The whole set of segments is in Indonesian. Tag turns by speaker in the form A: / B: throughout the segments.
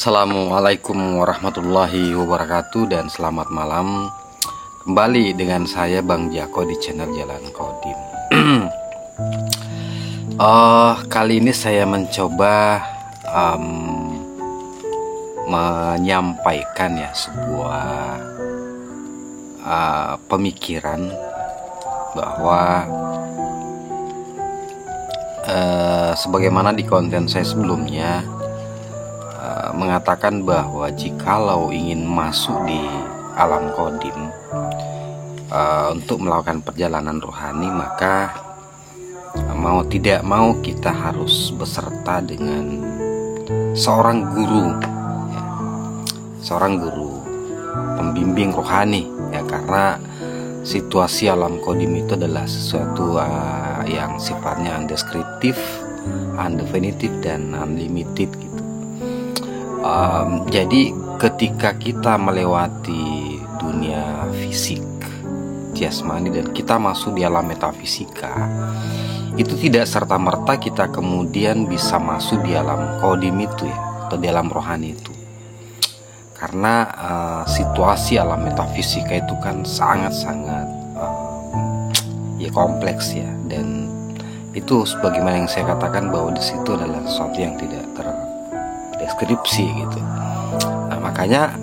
A: Assalamualaikum warahmatullahi wabarakatuh dan selamat malam. Kembali dengan saya Bang Jako di channel Jalan Kodim. Kali ini saya mencoba menyampaikan ya sebuah pemikiran bahwa sebagaimana di konten saya sebelumnya mengatakan bahwa jikalau ingin masuk di alam kodim untuk melakukan perjalanan rohani, maka mau tidak mau kita harus beserta dengan seorang guru ya, seorang guru pembimbing rohani ya, karena situasi alam kodim itu adalah sesuatu yang sifatnya undeskriptif, undefinitif dan unlimited gitu. Jadi ketika kita melewati dunia fisik jasmani dan kita masuk di alam metafisika, itu tidak serta-merta kita kemudian bisa masuk di alam kodim itu ya, atau di alam rohani itu. Karena situasi alam metafisika itu kan sangat-sangat ya kompleks ya, dan itu sebagaimana yang saya katakan bahwa di situ adalah sesuatu yang tidak terdeskripsi gitu. Nah, makanya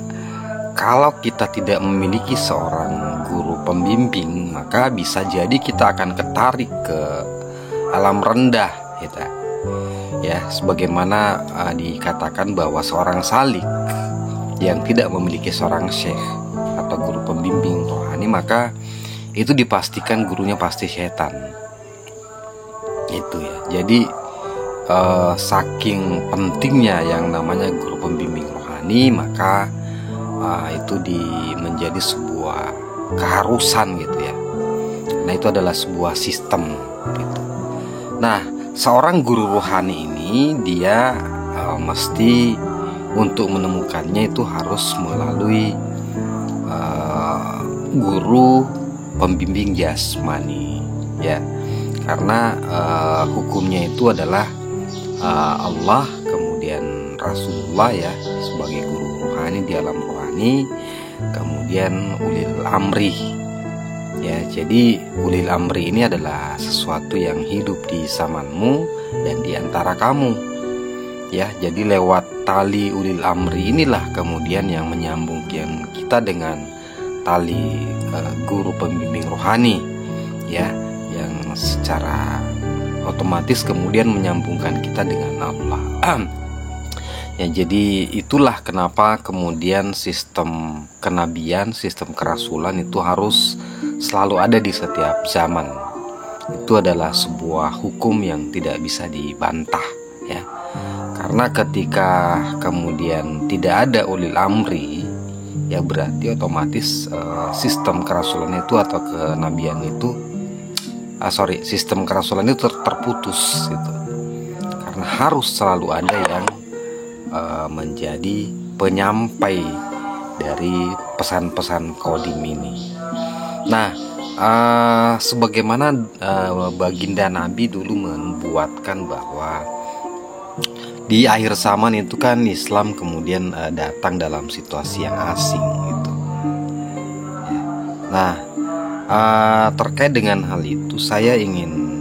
A: kalau kita tidak memiliki seorang guru pembimbing, maka bisa jadi kita akan ketarik ke alam rendah gitu. Ya, sebagaimana dikatakan bahwa seorang salik yang tidak memiliki seorang syekh atau guru pembimbing rohani, maka itu dipastikan gurunya pasti setan. Itu ya. Jadi saking pentingnya yang namanya guru pembimbing rohani, maka itu menjadi sebuah keharusan gitu ya. Nah, itu adalah sebuah sistem gitu. Nah, seorang guru rohani ini dia mesti untuk menemukannya itu harus melalui guru pembimbing jasmani ya, karena hukumnya itu adalah Allah, kemudian Rasulullah ya sebagai guru rohani di alam rohani, kemudian ulil amri ya. Jadi ulil amri ini adalah sesuatu yang hidup di zamanmu dan di antara kamu ya. Jadi lewat tali ulil amri inilah kemudian yang menyambungkan kita dengan tali guru pembimbing rohani ya, yang secara otomatis kemudian menyambungkan kita dengan Allah. Ya, jadi itulah kenapa kemudian sistem kenabian, sistem kerasulan itu harus selalu ada di setiap zaman. Itu adalah sebuah hukum yang tidak bisa dibantah ya. Karena ketika kemudian tidak ada ulil amri, ya berarti otomatis sistem kerasulan itu atau kenabian itu sistem kerasulan itu terputus gitu. Karena harus selalu ada yang menjadi penyampai dari pesan-pesan kodim ini. Nah, sebagaimana baginda Nabi dulu membuatkan bahwa di akhir zaman itu kan Islam kemudian datang dalam situasi yang asing gitu. Nah, terkait dengan hal itu saya ingin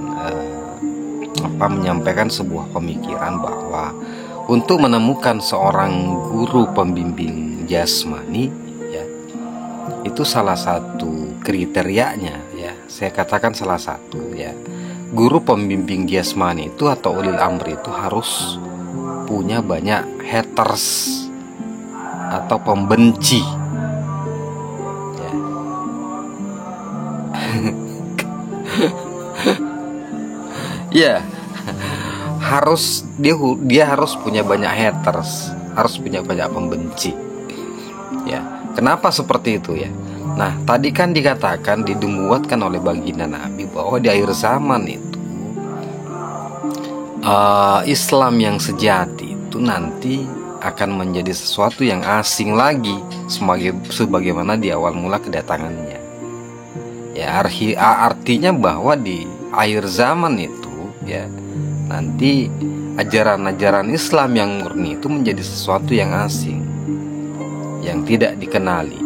A: menyampaikan sebuah pemikiran bahwa untuk menemukan seorang guru pembimbing jasmani ya, itu salah satu kriterianya ya, saya katakan salah satu ya, guru pembimbing jasmani itu atau ulil amri itu harus punya banyak haters atau pembenci ya. Ya, harus dia harus punya banyak haters, harus punya banyak pembenci ya. Kenapa seperti itu ya? Nah, tadi kan dikatakan dinubuatkan oleh baginda Nabi bahwa di akhir zaman itu Islam yang sejati itu nanti akan menjadi sesuatu yang asing lagi sebagaimana di awal mula kedatangannya ya. Artinya bahwa di akhir zaman itu ya nanti ajaran-ajaran Islam yang murni itu menjadi sesuatu yang asing, yang tidak dikenali,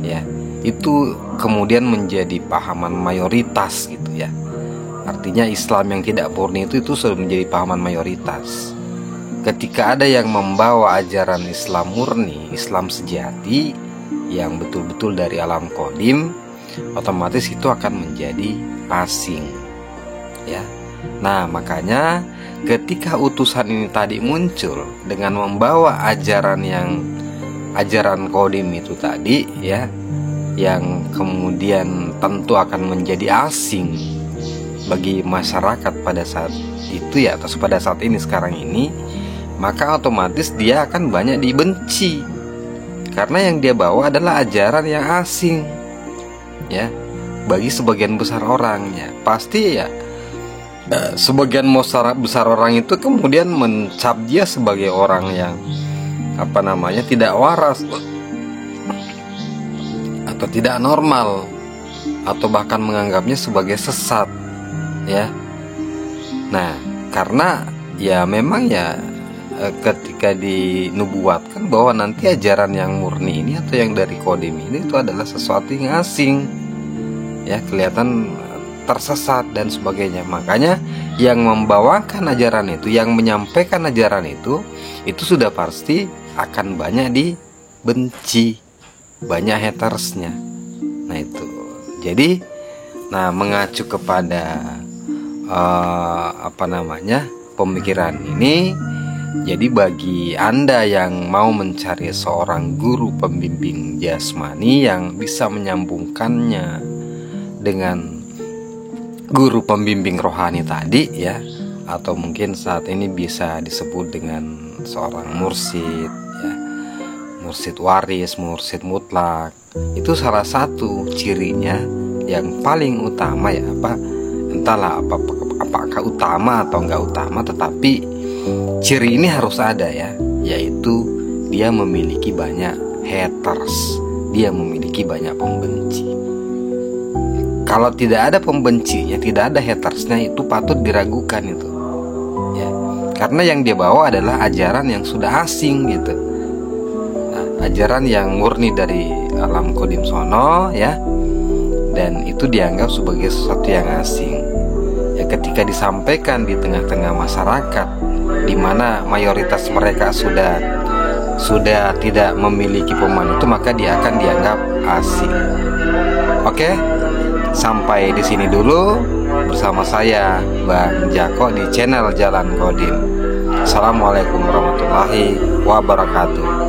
A: ya. Itu kemudian menjadi pahaman mayoritas gitu ya. Artinya Islam yang tidak murni itu sudah menjadi pahaman mayoritas. Ketika ada yang membawa ajaran Islam murni, Islam sejati yang betul-betul dari alam qadim, otomatis itu akan menjadi asing, ya. Nah, makanya ketika utusan ini tadi muncul dengan membawa ajaran qadim itu tadi, ya, yang kemudian tentu akan menjadi asing bagi masyarakat pada saat itu ya, atau pada saat ini sekarang ini, maka otomatis dia akan banyak dibenci karena yang dia bawa adalah ajaran yang asing, ya, bagi sebagian besar orang, ya. Pasti ya sebagian besar orang itu kemudian mencap dia sebagai orang yang tidak waras atau tidak normal, atau bahkan menganggapnya sebagai sesat, ya. Nah, karena ya memang ya ketika dinubuatkan bahwa nanti ajaran yang murni ini atau yang dari qadim ini itu adalah sesuatu yang asing, ya, kelihatan tersesat dan sebagainya. Makanya yang membawakan ajaran itu, yang menyampaikan ajaran itu sudah pasti akan banyak dibenci, banyak hatersnya. Nah itu. Jadi, mengacu kepada pemikiran ini, jadi bagi Anda yang mau mencari seorang guru pembimbing jasmani yang bisa menyambungkannya dengan guru pembimbing rohani tadi, ya, atau mungkin saat ini bisa disebut dengan seorang mursyid, ya, mursyid waris, mursyid mutlak, itu salah satu cirinya yang paling utama, ya, entahlah apakah utama atau enggak utama, tetapi ciri ini harus ada, ya, yaitu dia memiliki banyak haters, dia memiliki banyak pembenci. Kalau tidak ada pembencinya, tidak ada hatersnya, itu patut diragukan itu, ya, karena yang dia bawa adalah ajaran yang sudah asing gitu. Nah, ajaran yang murni dari alam qadim sono, ya, dan itu dianggap sebagai sesuatu yang asing. Ya, ketika disampaikan di tengah-tengah masyarakat, di mana mayoritas mereka sudah tidak memiliki pemahaman itu, maka dia akan dianggap asing. Oke, sampai di sini dulu bersama saya Bang Jako di channel Jalan Qadim. Assalamualaikum warahmatullahi wabarakatuh.